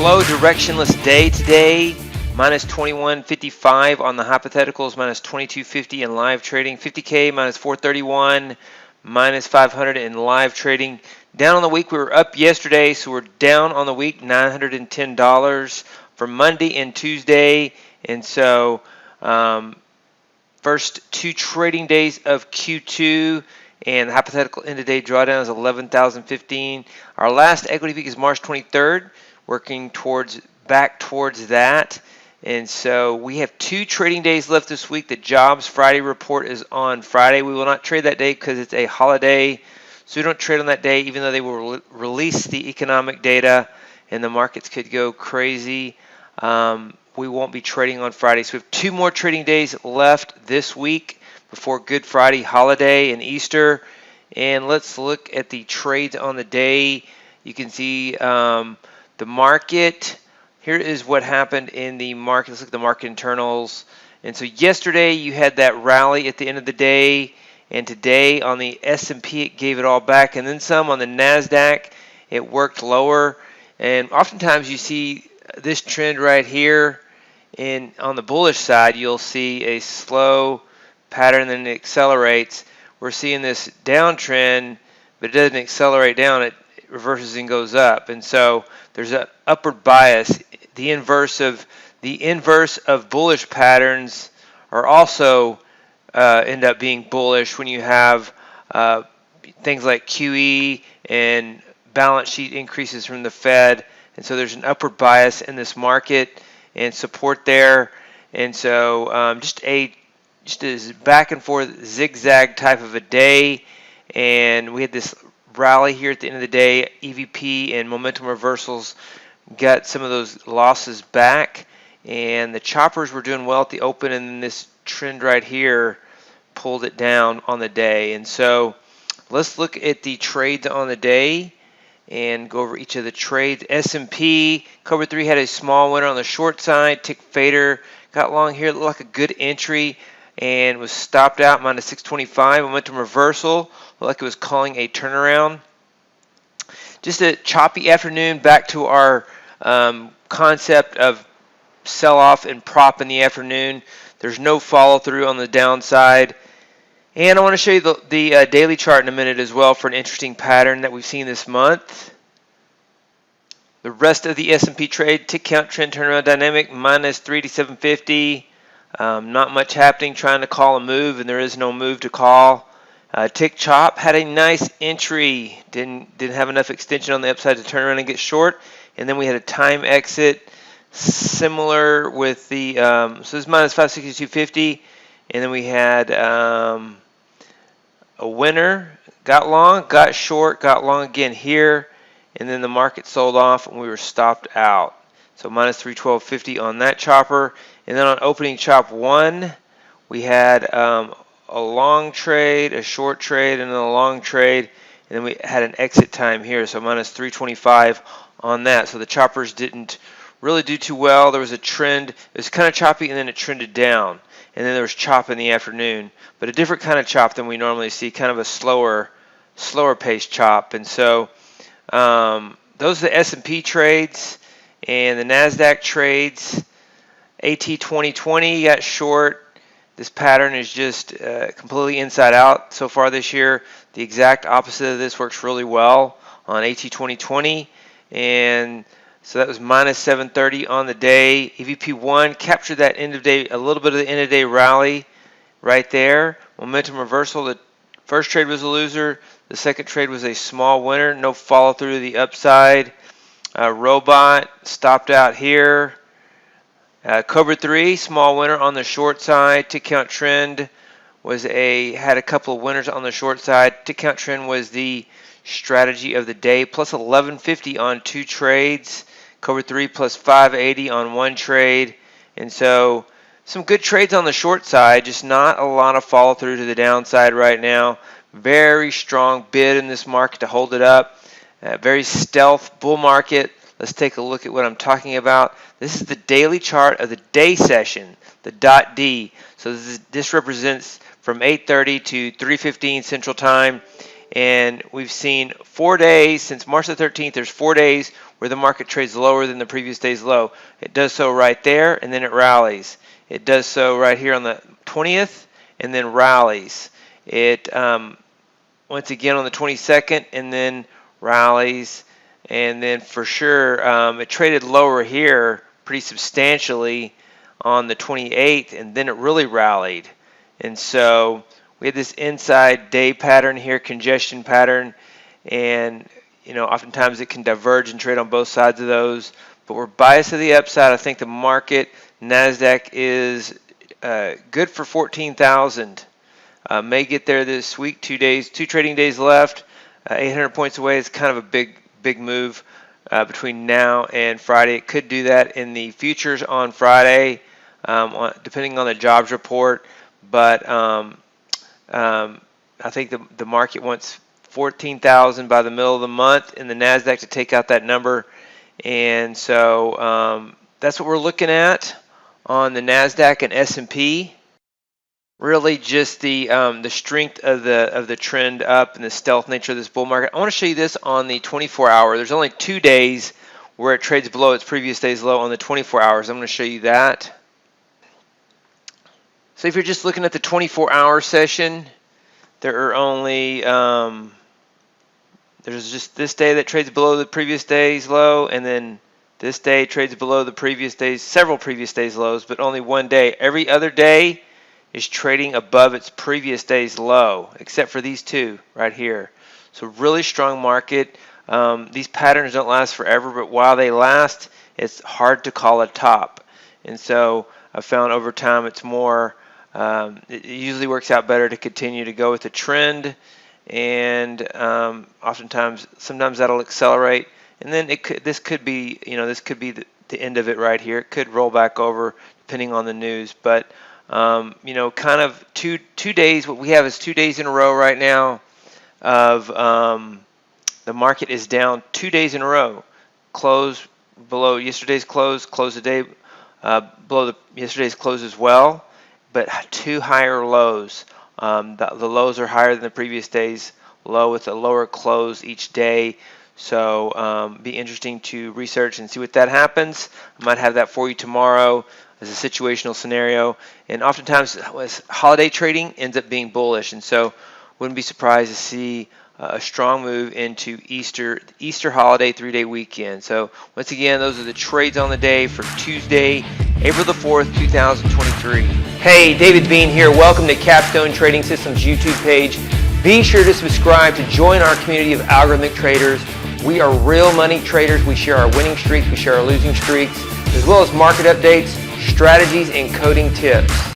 slow directionless day today. Minus 21.55 on the hypotheticals, minus 22.50 in live trading. 50K minus 431, minus 500 in live trading. Down on the week, we were up yesterday, so we're down on the week, $910 for Monday and Tuesday. And so first two trading days of Q2, and the hypothetical end of day drawdown is 11,015. Our last equity peak is March 23rd, working back towards that. And so we have two trading days left this week. The Jobs Friday report is on Friday. We will not trade that day because it's a holiday, so we don't trade on that day, even though they will release the economic data and the markets could go crazy. We won't be trading on Friday. So we have two more trading days left this week before Good Friday holiday and Easter. And let's look at the trades on the day. You can see the market. Here is what happened in the market. Let's look at the market internals. And so yesterday you had that rally at the end of the day. And today on the S&P it gave it all back. And then some on the Nasdaq. It worked lower. And oftentimes you see this trend right here. And on the bullish side, you'll see a slow pattern, then it accelerates. We're seeing this downtrend, but it doesn't accelerate down. It reverses and goes up. And so there's an upward bias. The inverse of bullish patterns are also end up being bullish when you have things like QE and balance sheet increases from the Fed. And so there's an upward bias in this market and support there. And so just a back and forth zigzag type of a day. And we had this rally here at the end of the day. EVP and momentum reversals got some of those losses back. And the choppers were doing well at the open, and then this trend right here pulled it down on the day. And so let's look at the trades on the day and go over each of the trades. S&P, Cobra 3 had a small winner on the short side. Tick fader got long here. It looked like a good entry and was stopped out, minus 625. Momentum reversal, looked like it was calling a turnaround. Just a choppy afternoon, back to our concept of sell-off and prop in the afternoon. There's no follow-through on the downside. And I want to show you the daily chart in a minute as well for an interesting pattern that we've seen this month. The rest of the S&P trade, tick count, trend, turnaround dynamic, minus 3 to 750. Not much happening, trying to call a move, and there is no move to call. Tick chop had a nice entry. Didn't have enough extension on the upside to turn around and get short. And then we had a time exit, similar with the, so this is minus 562.50. And then we had a winner, got long, got short, got long again here, and then the market sold off and we were stopped out. So minus 312.50 on that chopper. And then on opening chop 1, we had a long trade, a short trade, and then a long trade, and then we had an exit time here, so minus 325 on that. So the choppers didn't really do too well. There was a trend, it was kind of choppy, and then it trended down. And then there was chop in the afternoon, but a different kind of chop than we normally see, kind of a slower paced chop. And so those are the S&P trades and the Nasdaq trades. AT 2020 got short. This pattern is just completely inside out so far this year. The exact opposite of this works really well on AT 2020. And so that was minus 730 on the day. EVP1 captured that end of day, a little bit of the end of day rally right there. Momentum reversal. The first trade was a loser. The second trade was a small winner. No follow through to the upside. Robot stopped out here. Cobra 3, small winner on the short side. Tick count trend had a couple of winners on the short side. Tick count trend was the strategy of the day, plus 1150 on 2 trades. Cobra 3 plus 580 on 1 trade. And so some good trades on the short side, just not a lot of follow through to the downside right now. Very strong bid in this market to hold it up. Very stealth bull market. Let's take a look at what I'm talking about. This is the daily chart of the day session, the .D. So this represents from 8:30 to 3:15 Central Time. And we've seen 4 days since March the 13th. There's 4 days where the market trades lower than the previous day's low. It does so right there, and then it rallies. It does so right here on the 20th, and then rallies. It once again on the 22nd, and then rallies. And then for sure, it traded lower here pretty substantially on the 28th, and then it really rallied. And so we had this inside day pattern here, congestion pattern, and oftentimes it can diverge and trade on both sides of those, but we're biased to the upside. I think the market, Nasdaq, is good for 14,000. May get there this week. 2 trading days left. 800 points away is kind of a big move between now and Friday. It could do that in the futures on Friday, depending on the jobs report. But I think the market wants 14,000 by the middle of the month in the Nasdaq to take out that number, and so that's what we're looking at on the Nasdaq and S&P. Really, just the strength of the trend up and the stealth nature of this bull market. I want to show you this on the 24-hour. There's only 2 days where it trades below its previous day's low on the 24 hours. I'm going to show you that. So if you're just looking at the 24-hour session, there are only there's just this day that trades below the previous day's low, and then this day trades below the several previous days lows, but only one day. Every other day is trading above its previous day's low, except for these two right here. So really strong market. These patterns don't last forever, but while they last, it's hard to call a top. And so I found over time it's more, it usually works out better to continue to go with the trend, and sometimes that'll accelerate, and then this could be the end of it right here. It could roll back over depending on the news, but kind of two days. What we have is 2 days in a row right now of the market is down 2 days in a row. Close below yesterday's close the day below yesterday's close as well, but 2 higher lows. The lows are higher than the previous day's low with a lower close each day. So be interesting to research and see what that happens. I might have that for you tomorrow as a situational scenario. And oftentimes holiday trading ends up being bullish, and so wouldn't be surprised to see a strong move into Easter holiday 3-day weekend. So once again, those are the trades on the day for Tuesday, April the 4th, 2023. Hey, David Bean here. Welcome to Capstone Trading Systems YouTube page. Be sure to subscribe to join our community of algorithmic traders. We are real money traders. We share our winning streaks, we share our losing streaks, as well as market updates, strategies, and coding tips.